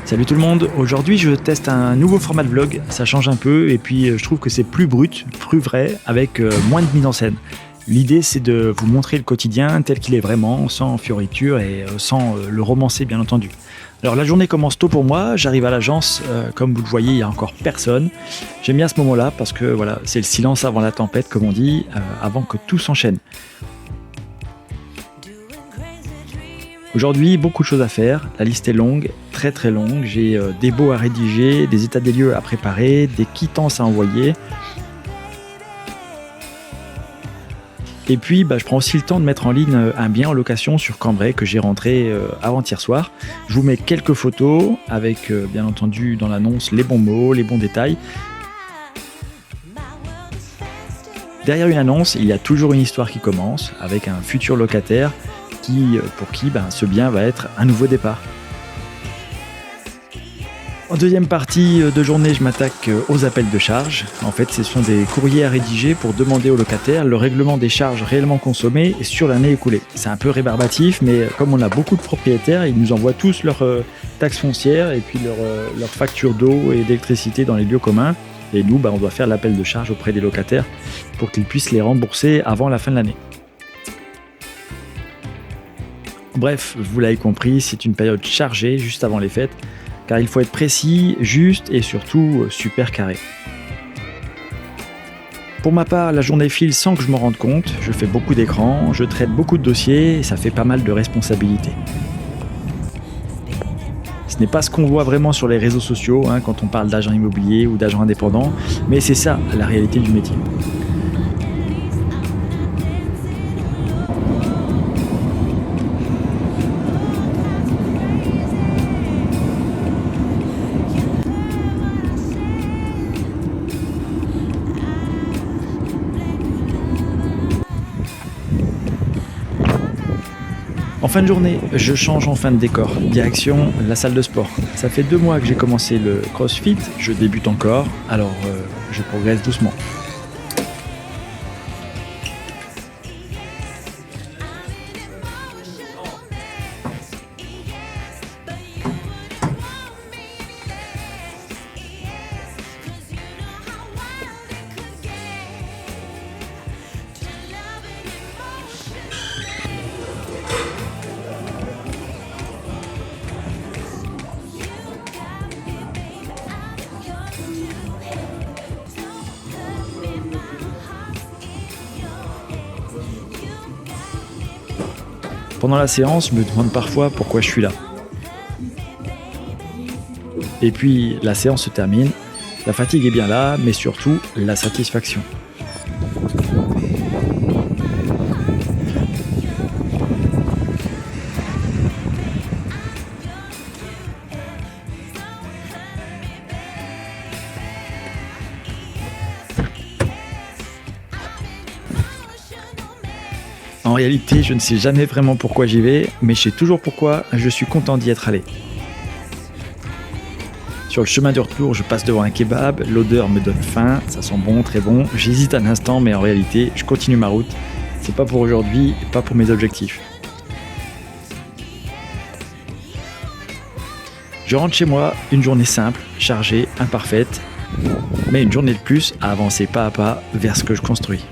Salut tout le monde, aujourd'hui je teste un nouveau format de vlog, ça change un peu et puis je trouve que c'est plus brut, plus vrai, avec moins de mise en scène. L'idée c'est de vous montrer le quotidien tel qu'il est vraiment, sans fioritures et sans le romancer bien entendu. Alors la journée commence tôt pour moi, j'arrive à l'agence, comme vous le voyez il n'y a encore personne. J'aime bien ce moment-là parce que voilà, c'est le silence avant la tempête comme on dit, avant que tout s'enchaîne. Aujourd'hui, beaucoup de choses à faire, la liste est longue, très très longue, j'ai des baux à rédiger, des états des lieux à préparer, des quittances à envoyer. Et puis je prends aussi le temps de mettre en ligne un bien en location sur Cambrai que j'ai rentré avant-hier soir. Je vous mets quelques photos avec bien entendu dans l'annonce les bons mots, les bons détails. Derrière une annonce, il y a toujours une histoire qui commence avec un futur locataire pour qui ce bien va être un nouveau départ. En deuxième partie de journée, je m'attaque aux appels de charges. En fait, ce sont des courriers à rédiger pour demander aux locataires le règlement des charges réellement consommées sur l'année écoulée. C'est un peu rébarbatif, mais comme on a beaucoup de propriétaires, ils nous envoient tous leurs taxes foncières et puis leurs factures d'eau et d'électricité dans les lieux communs. Et nous, on doit faire l'appel de charges auprès des locataires pour qu'ils puissent les rembourser avant la fin de l'année. Bref, vous l'avez compris, c'est une période chargée juste avant les fêtes, car il faut être précis, juste et surtout super carré. Pour ma part, la journée file sans que je m'en rende compte, je fais beaucoup d'écrans, je traite beaucoup de dossiers et ça fait pas mal de responsabilités. Ce n'est pas ce qu'on voit vraiment sur les réseaux sociaux quand on parle d'agent immobilier ou d'agent indépendant, mais c'est ça la réalité du métier. En fin de journée, je change enfin de décor. Direction la salle de sport. Ça fait 2 mois que j'ai commencé le CrossFit, je débute encore, alors je progresse doucement. Pendant la séance, je me demande parfois pourquoi je suis là. Et puis la séance se termine, la fatigue est bien là, mais surtout la satisfaction. En réalité, je ne sais jamais vraiment pourquoi j'y vais, mais je sais toujours pourquoi je suis content d'y être allé. Sur le chemin du retour, je passe devant un kebab, l'odeur me donne faim, ça sent bon, très bon. J'hésite un instant, mais en réalité, je continue ma route. C'est pas pour aujourd'hui, et pas pour mes objectifs. Je rentre chez moi, une journée simple, chargée, imparfaite, mais une journée de plus à avancer pas à pas vers ce que je construis.